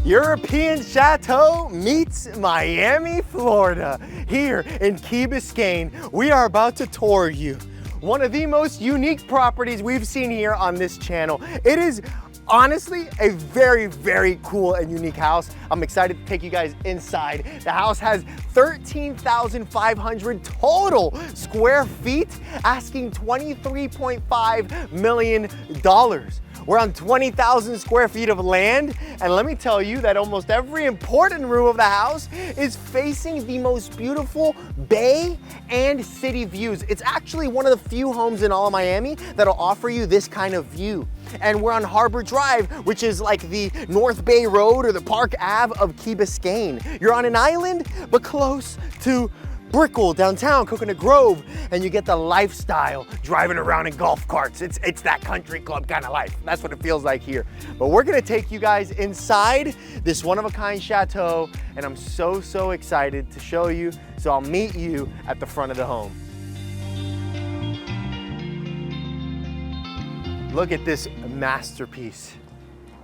European Chateau meets Miami, Florida. Here in Key Biscayne, we are about to tour you one of the most unique properties we've seen here on this channel. It is honestly a very, very cool and unique house. I'm excited to take you guys inside. The house has 13,500 total square feet, asking $23.5 million. We're on 20,000 square feet of land, and let me tell you that almost every important room of the house is facing the most beautiful bay and city views. It's actually one of the few homes in all of Miami that'll offer you this kind of view. And we're on Harbor Drive, which is like the North Bay Road or the Park Ave of Key Biscayne. You're on an island, but close to Brickell, downtown Coconut Grove, and you get the lifestyle driving around in golf carts. It's that country club kind of life. That's what it feels like here. But we're gonna take you guys inside this one-of-a-kind chateau, and I'm so excited to show you. So I'll meet you at the front of the home. Look at this masterpiece.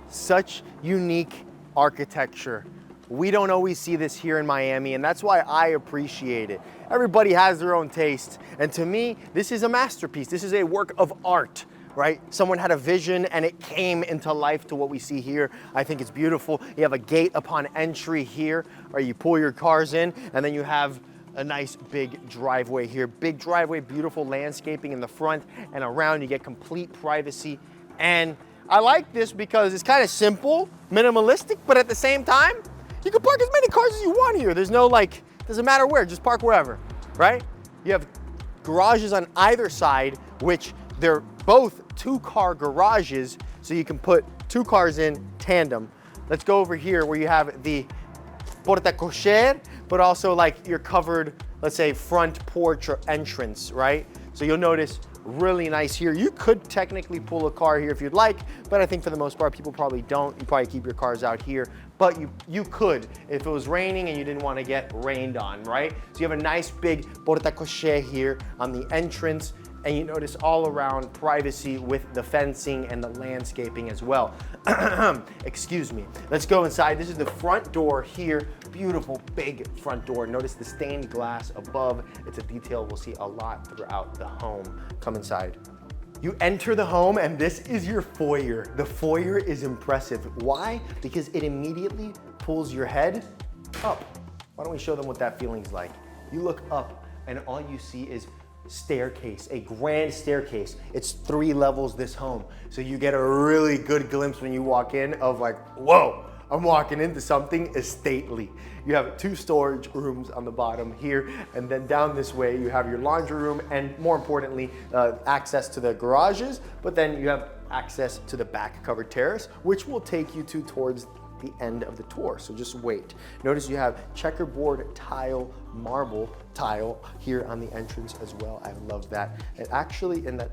Such unique architecture. We don't always see this here in Miami, and that's why I appreciate it. Everybody has their own taste, and to me, this is a masterpiece. This is a work of art, right? Someone had a vision and it came into life to what we see here. I think it's beautiful. You have a gate upon entry here, right? You pull your cars in, and then you have a nice big driveway here. Big driveway, beautiful landscaping in the front and around. You get complete privacy, and I like this because it's kind of simple, minimalistic, but at the same time, you can park as many cars as you want here. There's no like, doesn't matter where, just park wherever, right? You have garages on either side, which they're both two-car garages, so you can put two cars in tandem. Let's go over here where you have the porta cocher, but also like your covered, let's say, front porch or entrance, right? So you'll notice really nice here. You could technically pull a car here if you'd like, but I think for the most part, people probably don't. You probably keep your cars out here, but you could if it was raining and you didn't want to get rained on, right? So you have a nice big porta cocher here on the entrance, and you notice all around privacy with the fencing and the landscaping as well. Excuse me. Let's go inside. This is the front door here. Beautiful big front door. Notice the stained glass above. It's a detail we'll see a lot throughout the home. Come inside. You enter the home, and this is your foyer. The foyer is impressive. Why? Because it immediately pulls your head up. Why don't we show them what that feeling's like? You look up, and all you see is staircase, a grand staircase. It's 3 levels, this home. So you get a really good glimpse when you walk in of like, whoa, I'm walking into something stately. You have 2 storage rooms on the bottom here, and then down this way you have your laundry room, and more importantly, access to the garages, but then you have access to the back covered terrace, which will take you to towards the end of the tour, so just wait. Notice you have checkerboard tile, marble tile here on the entrance as well. I love that. And actually, in that,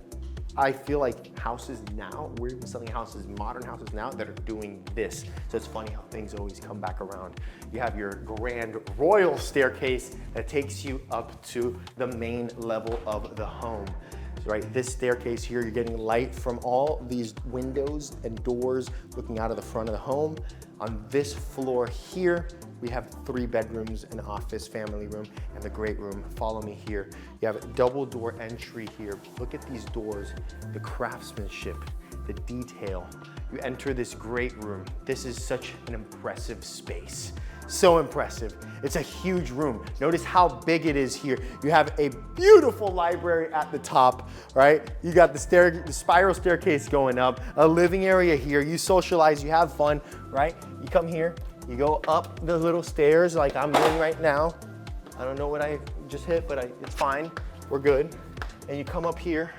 I feel like houses now, we're selling houses, modern houses now that are doing this. So it's funny how things always come back around. You have your grand royal staircase that takes you up to the main level of the home. Right, this staircase here, you're getting light from all these windows and doors looking out of the front of the home. On this floor here, we have 3 bedrooms, an office, family room, and the great room. Follow me here. You have a double door entry here. Look at these doors, the craftsmanship, the detail. You enter this great room. This is such an impressive space. So impressive. It's a huge room. Notice how big it is here. You have a beautiful library at the top, right? You got the spiral staircase going up, a living area here. You socialize, you have fun, right? You come here, you go up the little stairs like I'm doing right now. I don't know what I just hit, but it's fine. We're good. And you come up here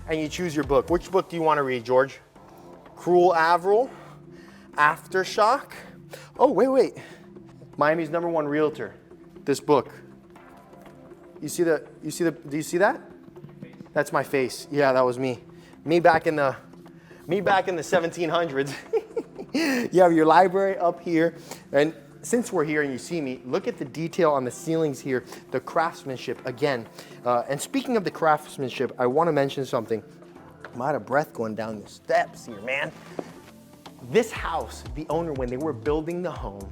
and you choose your book. Which book do you want to read, George? Cruel Avril, Aftershock. Oh, wait. Miami's #1 realtor, this book. Do you see that? That's my face. Yeah, that was me. Me back in the 1700s. You have your library up here, and since we're here and you see me, look at the detail on the ceilings here, the craftsmanship again. And speaking of the craftsmanship, I want to mention something. I'm out of breath going down the steps here, man. This house, the owner, when they were building the home,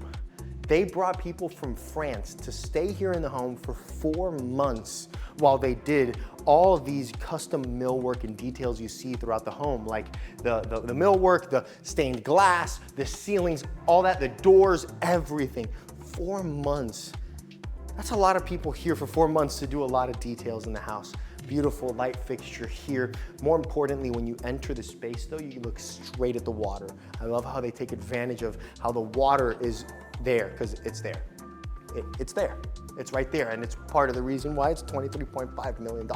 they brought people from France to stay here in the home for 4 months while they did all of these custom millwork and details you see throughout the home, like the millwork, the stained glass, the ceilings, all that, the doors, everything. 4 months. That's a lot of people here for 4 months to do a lot of details in the house. Beautiful light fixture here. More importantly, when you enter the space though, you look straight at the water. I love how they take advantage of how the water is there, because it's there. It's there. It's right there, and it's part of the reason why it's $23.5 million.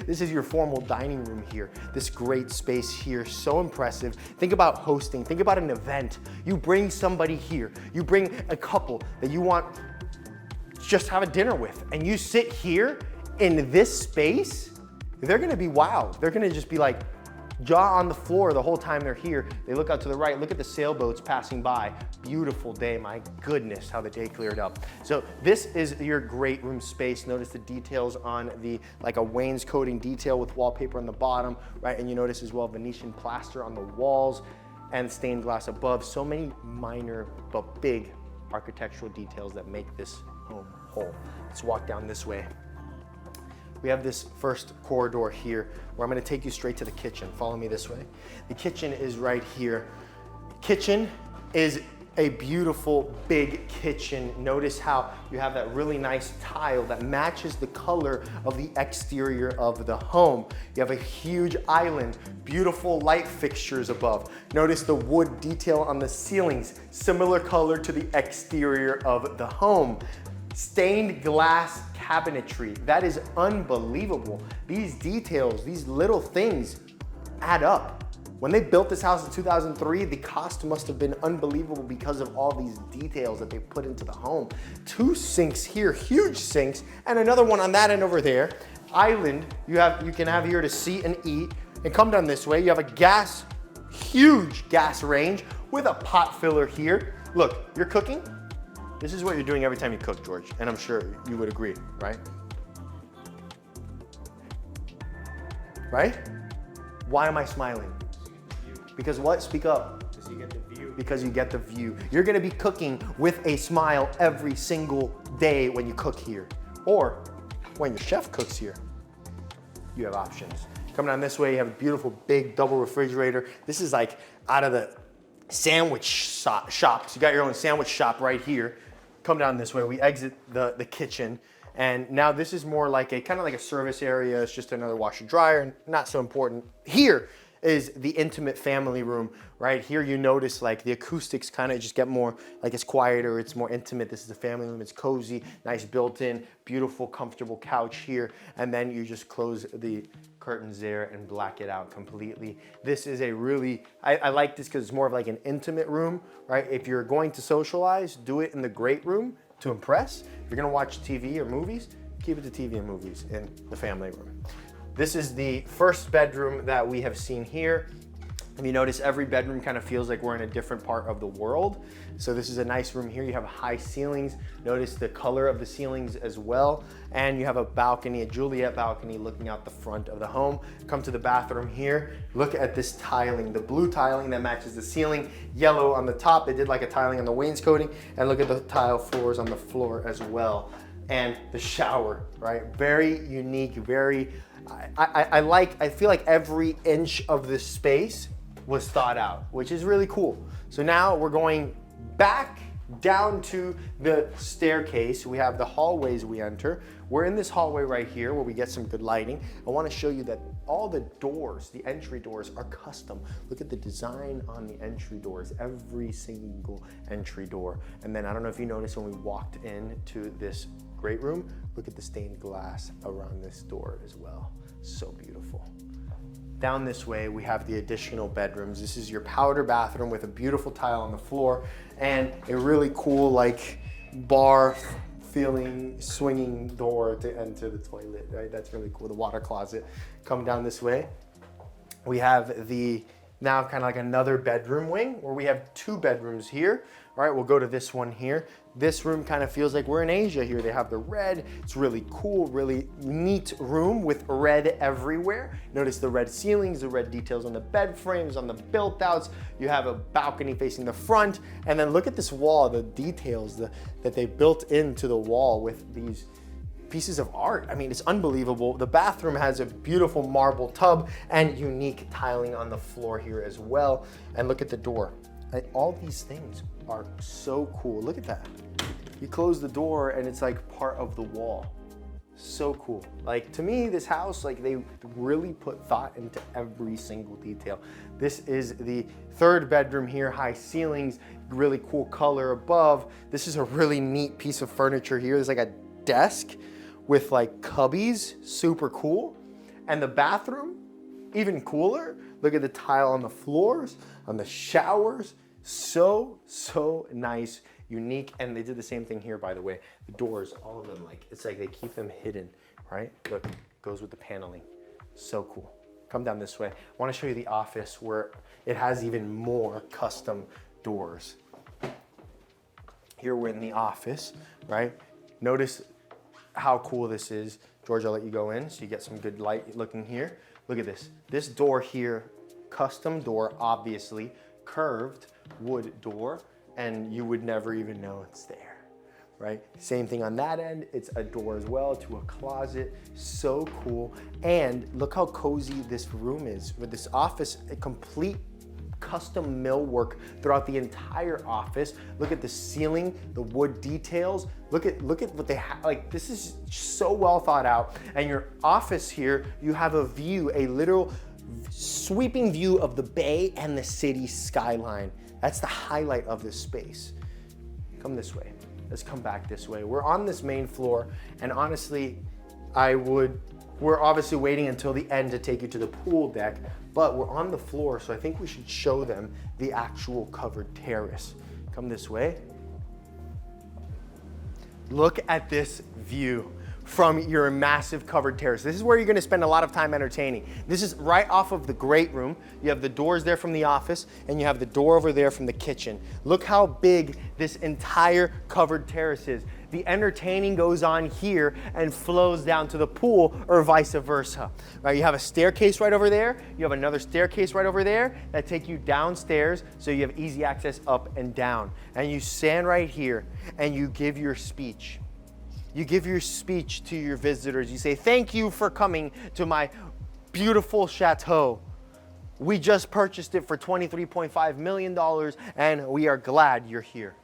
This is your formal dining room here. This great space here, so impressive. Think about hosting, think about an event. You bring somebody here, you bring a couple that you want to just have a dinner with, and you sit here in this space, they're gonna be wowed. They're gonna just be like, jaw on the floor the whole time they're here. They look out to the right, look at the sailboats passing by. Beautiful day, my goodness, how the day cleared up. So this is your great room space. Notice the details on the, like a wainscoting detail with wallpaper on the bottom, right? And you notice as well Venetian plaster on the walls and stained glass above. So many minor but big architectural details that make this home whole. Let's walk down this way. We have this first corridor here where I'm gonna take you straight to the kitchen. Follow me this way. The kitchen is right here. Kitchen is a beautiful big kitchen. Notice how you have that really nice tile that matches the color of the exterior of the home. You have a huge island, beautiful light fixtures above. Notice the wood detail on the ceilings, similar color to the exterior of the home. Stained glass cabinetry, that is unbelievable. These details, these little things add up. When they built this house in 2003, the cost must have been unbelievable because of all these details that they put into the home. 2 sinks here, huge sinks, and another one on that end over there. Island, you can have here to sit and eat, and come down this way. You have a huge gas range with a pot filler here. Look, you're cooking. This is what you're doing every time you cook, George, and I'm sure you would agree, right? Right? Why am I smiling? Because what? Speak up. Because you get the view. Because you get the view. You're gonna be cooking with a smile every single day when you cook here, or when your chef cooks here. You have options. Coming down this way, you have a beautiful big double refrigerator. This is like out of the sandwich shops. You got your own sandwich shop right here. Come down this way, we exit the kitchen, and now this is more like a kind of like a service area. It's just another washer dryer, not so important. Here is the intimate family room. Right here you notice like the acoustics kind of just get more, like it's quieter, it's more intimate. This is the family room, it's cozy, nice built-in, beautiful, comfortable couch here, and then you just close the curtains there and black it out completely. This is a really, I like this because it's more of like an intimate room, right? If you're going to socialize, do it in the great room to impress. If you're gonna watch TV or movies, keep it to TV and movies in the family room. This is the first bedroom that we have seen here. And you notice every bedroom kind of feels like we're in a different part of the world. So this is a nice room here. You have high ceilings. Notice the color of the ceilings as well. And you have a balcony, a Juliet balcony looking out the front of the home. Come to the bathroom here. Look at this tiling, the blue tiling that matches the ceiling, yellow on the top. They did like a tiling on the wainscoting. And look at the tile floors on the floor as well. And the shower, right? Very unique, very, I feel like every inch of this space was thought out, which is really cool. So now we're going back down to the staircase. We have the hallways we enter. We're in this hallway right here where we get some good lighting. I want to show you that all the doors, the entry doors, are custom. Look at the design on the entry doors, every single entry door. And then I don't know if you noticed when we walked into this great room, look at the stained glass around this door as well. So beautiful. Down this way, we have the additional bedrooms. This is your powder bathroom with a beautiful tile on the floor and a really cool like bar feeling swinging door to enter the toilet, right? That's really cool, the water closet. Come down this way. We have the Now kind of like another bedroom wing where we have 2 bedrooms here. All right, we'll go to this one here. This room kind of feels like we're in Asia here. They have the red. It's really cool, really neat room with red everywhere. Notice the red ceilings, the red details on the bed frames, on the built outs. You have a balcony facing the front. And then look at this wall, the details that they built into the wall with these pieces of art. I mean, it's unbelievable. The bathroom has a beautiful marble tub and unique tiling on the floor here as well. And look at the door. All these things are so cool. Look at that. You close the door and it's like part of the wall. So cool. Like, to me, this house, like, they really put thought into every single detail. This is the 3rd bedroom here, high ceilings, really cool color above. This is a really neat piece of furniture here. There's like a desk with like cubbies, super cool. And the bathroom, even cooler. Look at the tile on the floors, on the showers. So nice, unique. And they did the same thing here, by the way. The doors, all of them, like, it's like they keep them hidden, right? Look, goes with the paneling. So cool. Come down this way. I want to show you the office where it has even more custom doors. Here we're in the office, right? Notice how cool this is. George, I'll let you go in so you get some good light looking here. Look at this. This door here, custom door, obviously, curved wood door, and you would never even know it's there, right? Same thing on that end. It's a door as well to a closet. So cool. And look how cozy this room is. With this office, a complete custom millwork throughout the entire office. Look at the ceiling, the wood details. Look at what they have. Like, this is so well thought out. And your office here, you have a view, a literal sweeping view of the bay and the city skyline. That's the highlight of this space. Come this way. Let's come back this way. We're on this main floor, and honestly, we're obviously waiting until the end to take you to the pool deck, but we're on the floor, so I think we should show them the actual covered terrace. Come this way. Look at this view from your massive covered terrace. This is where you're gonna spend a lot of time entertaining. This is right off of the great room. You have the doors there from the office, and you have the door over there from the kitchen. Look how big this entire covered terrace is. The entertaining goes on here and flows down to the pool, or vice versa. Right, you have a staircase right over there. You have another staircase right over there that take you downstairs, so you have easy access up and down. And you stand right here and you give your speech. You give your speech to your visitors. You say, thank you for coming to my beautiful chateau. We just purchased it for $23.5 million, and we are glad you're here.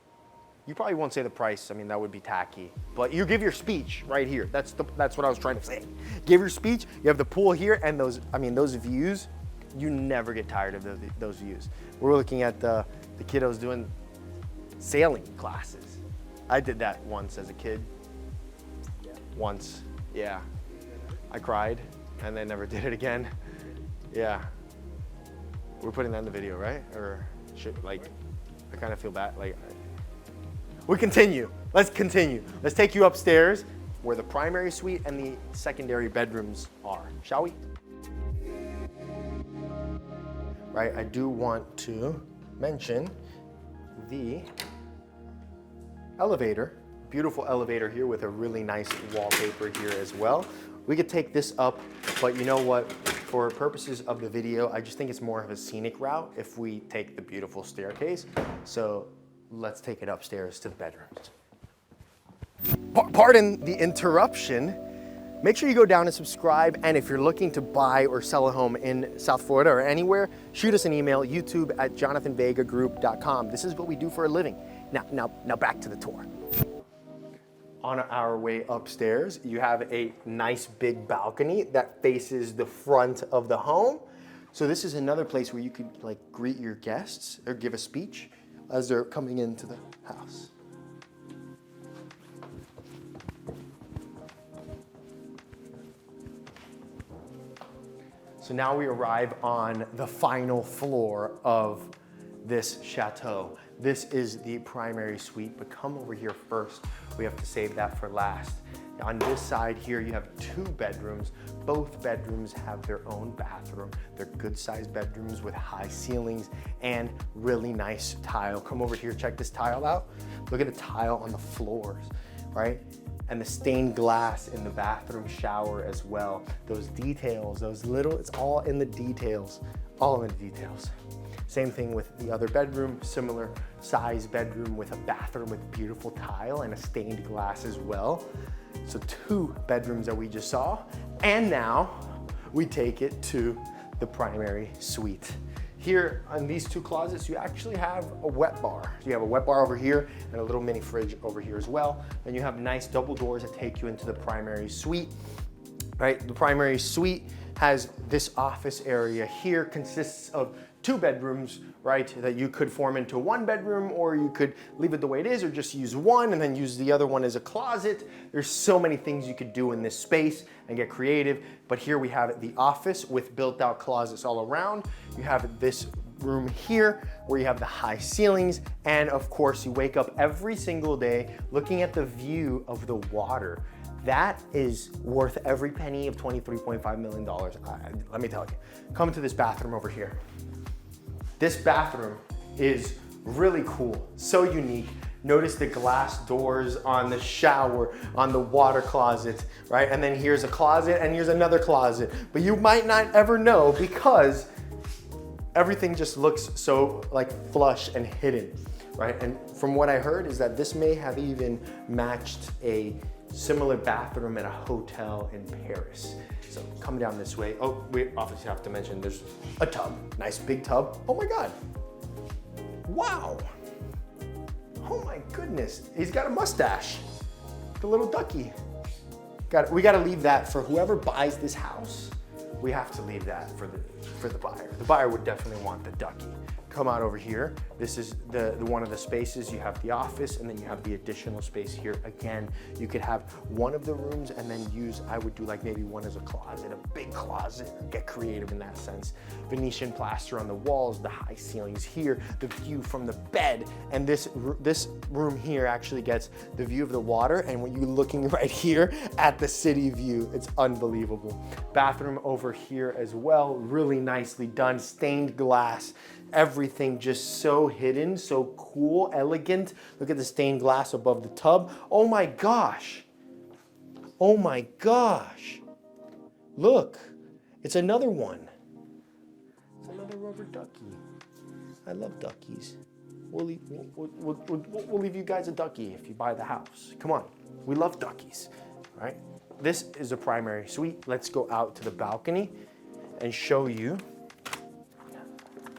You probably won't say the price. I mean, that would be tacky. But you give your speech right here. That's what I was trying to say. Give your speech. You have the pool here, and those views, you never get tired of those views. We're looking at the kiddos doing sailing classes. I did that once as a kid. Once, yeah. I cried, and then never did it again. Yeah. We're putting that in the video, right? Or should, like, I kind of feel bad. Like, we continue. Let's continue. Let's take you upstairs where the primary suite and the secondary bedrooms are, shall we? Right, I do want to mention the elevator. Beautiful elevator here with a really nice wallpaper here as well. We could take this up, but you know what? For purposes of the video, I just think it's more of a scenic route if we take the beautiful staircase. So let's take it upstairs to the bedrooms. Pardon the interruption. Make sure you go down and subscribe. And if you're looking to buy or sell a home in South Florida or anywhere, shoot us an email, youtube@jonathanvegagroup.com. This is what we do for a living. Now back to the tour. On our way upstairs, you have a nice big balcony that faces the front of the home. So this is another place where you could like greet your guests or give a speech as they're coming into the house. So now we arrive on the final floor of this chateau. This is the primary suite, but come over here first. We have to save that for last. On this side here, you have 2 bedrooms. Both bedrooms have their own bathroom. They're good sized bedrooms with high ceilings and really nice tile. Come over here, check this tile out. Look at the tile on the floors, right? And the stained glass in the bathroom shower as well. Those details, those little, it's all in the details, all in the details. Same thing with the other bedroom, similar size bedroom with a bathroom with beautiful tile and a stained glass as well. So 2 bedrooms that we just saw. And now we take it to the primary suite. Here on these 2 closets, you actually have a wet bar. You have a wet bar over here and a little mini fridge over here as well. And you have nice double doors that take you into the primary suite, right? The primary suite has this office area here, consists of 2 bedrooms, right, that you could form into 1 bedroom, or you could leave it the way it is, or just use 1 and then use the other one as a closet. There's so many things you could do in this space and get creative. But here we have the office with built-out closets all around. You have this room here where you have the high ceilings, and of course you wake up every single day looking at the view of the water. That is worth every penny of $23.5 million. Let me tell you. Come to this bathroom over here. This bathroom is really cool, so unique. Notice the glass doors on the shower, on the water closet, right? And then here's a closet and here's another closet. But you might not ever know because everything just looks so like flush and hidden, right? And from what I heard is that this may have even matched a similar bathroom at a hotel in Paris. So come down this way. Oh, we obviously have to mention there's a tub, nice big tub. Oh my God, wow. Oh my goodness, he's got a mustache, the little ducky. We gotta leave that for whoever buys this house. We have to leave that for the buyer. The buyer would definitely want the ducky. Come out over here. This is the one of the spaces. You have the office and then you have the additional space here. Again, you could have one of the rooms and then use, I would do like maybe one as a closet, a big closet, get creative in that sense. Venetian plaster on the walls, the high ceilings here, the view from the bed. And this room here actually gets the view of the water, and when you're looking right here at the city view, it's unbelievable. Bathroom over here as well, really nicely done, stained glass. Everything just so hidden, so cool, elegant. Look at the stained glass above the tub. Oh my gosh. Oh my gosh. Look, it's another one. It's another rubber ducky. I love duckies. We'll leave you guys a ducky if you buy the house. Come on, we love duckies, right? This is a primary suite. Let's go out to the balcony and show you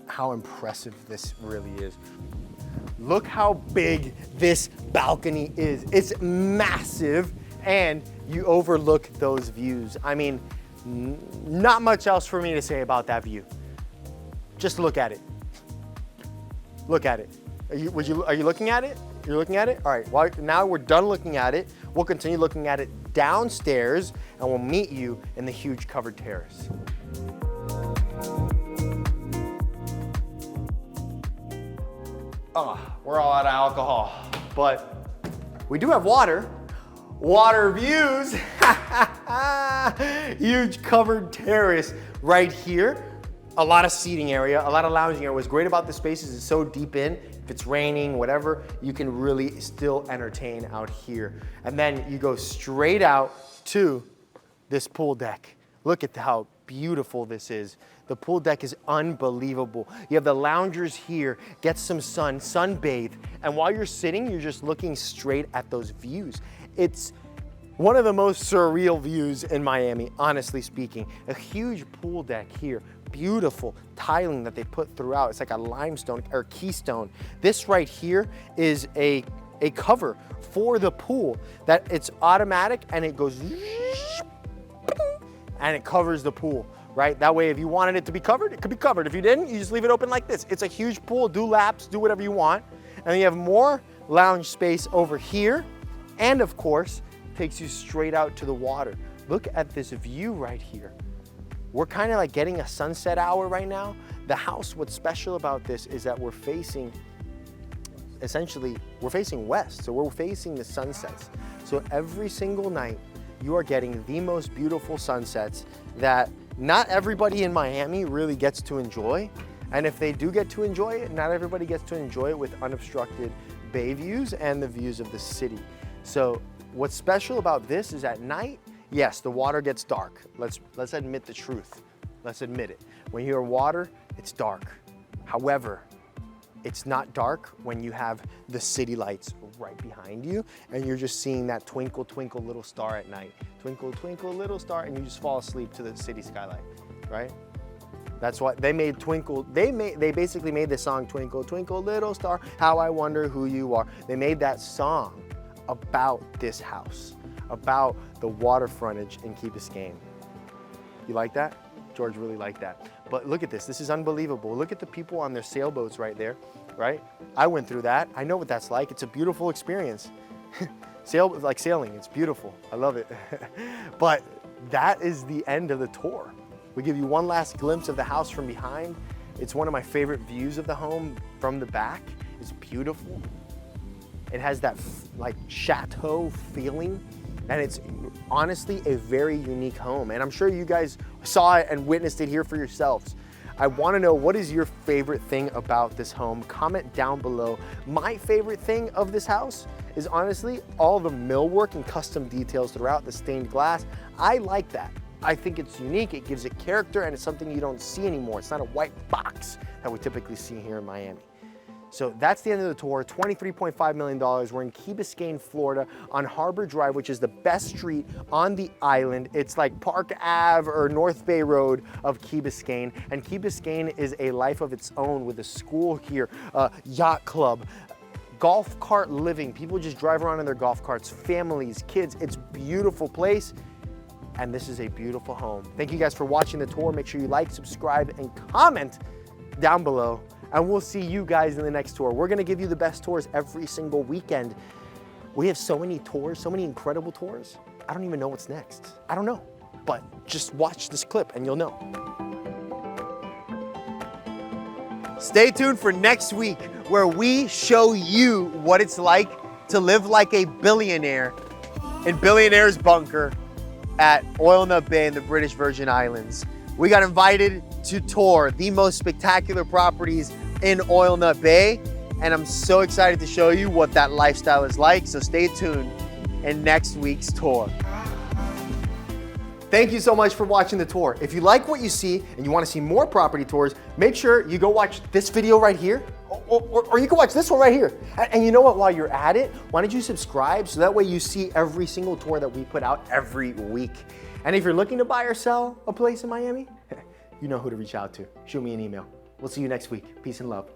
how impressive this really is. Look how big this balcony is. It's massive, and you overlook those views. I mean, not much else for me to say about that view. Just look at it. Look at it. Are you looking at it? You're looking at it? All right, well, now we're done looking at it. We'll continue looking at it downstairs, and we'll meet you in the huge covered terrace. Oh, we're all out of alcohol, but we do have water. Water views. Huge covered terrace right here. A lot of seating area, a lot of lounging area. What's great about this space is it's so deep in. If it's raining, whatever, you can really still entertain out here. And then you go straight out to this pool deck. Look at how beautiful this is. The pool deck is unbelievable. You have the loungers here, get some sun, sunbathe, and while you're sitting, you're just looking straight at those views. It's one of the most surreal views in Miami, honestly speaking. A huge pool deck here, beautiful tiling that they put throughout. It's like a limestone or keystone. This right here is a cover for the pool that it's automatic and it goes and it covers the pool. Right? That way, if you wanted it to be covered, it could be covered. If you didn't, you just leave it open like this. It's a huge pool, do laps, do whatever you want. And then you have more lounge space over here. And of course, takes you straight out to the water. Look at this view right here. We're kind of like getting a sunset hour right now. The house, what's special about this is that we're facing essentially, we're facing west, so we're facing the sunsets. So every single night, you are getting the most beautiful sunsets that not everybody in Miami really gets to enjoy. And if they do get to enjoy it, not everybody gets to enjoy it with unobstructed bay views and the views of the city. So what's special about this is at night, yes, the water gets dark. Let's admit the truth. Let's admit it. When you hear water, it's dark. However, it's not dark when you have the city lights right behind you and you're just seeing that twinkle, twinkle, little star at night. Twinkle, twinkle, little star, and you just fall asleep to the city skyline, right? That's why they made Twinkle, they basically made the song Twinkle, Twinkle, Little Star, How I Wonder Who You Are. They made that song about this house, about the water frontage in Key Biscayne. You like that? George really liked that. But look at this is unbelievable. Look at the people on their sailboats right there, right? I went through that. I know what that's like. It's a beautiful experience. Like sailing, it's beautiful. I love it. But that is the end of the tour. We give you one last glimpse of the house from behind. It's one of my favorite views of the home from the back. It's beautiful. It has that like chateau feeling, and it's honestly a very unique home. And I'm sure you guys saw it and witnessed it here for yourselves. I wanna know, what is your favorite thing about this home? Comment down below. My favorite thing of this house is honestly all the millwork and custom details throughout, the stained glass. I like that. I think it's unique, it gives it character, and it's something you don't see anymore. It's not a white box that we typically see here in Miami. So that's the end of the tour, $23.5 million. We're in Key Biscayne, Florida, on Harbor Drive, which is the best street on the island. It's like Park Ave or North Bay Road of Key Biscayne. And Key Biscayne is a life of its own with a school here, a yacht club, golf cart living. People just drive around in their golf carts, families, kids. It's a beautiful place. And this is a beautiful home. Thank you guys for watching the tour. Make sure you like, subscribe, and comment down below. And we'll see you guys in the next tour. We're gonna give you the best tours every single weekend. We have so many tours, so many incredible tours. I don't even know what's next. I don't know, but just watch this clip and you'll know. Stay tuned for next week, where we show you what it's like to live like a billionaire in Billionaire's Bunker at Oil Nut Bay in the British Virgin Islands. We got invited to tour the most spectacular properties in Oil Nut Bay, and I'm so excited to show you what that lifestyle is like, so stay tuned in next week's tour. Thank you so much for watching the tour. If you like what you see and you want to see more property tours, make sure you go watch this video right here, or you can watch this one right here. And you know what, while you're at it, why don't you subscribe so that way you see every single tour that we put out every week. And if you're looking to buy or sell a place in Miami, you know who to reach out to. Shoot me an email. We'll see you next week. Peace and love.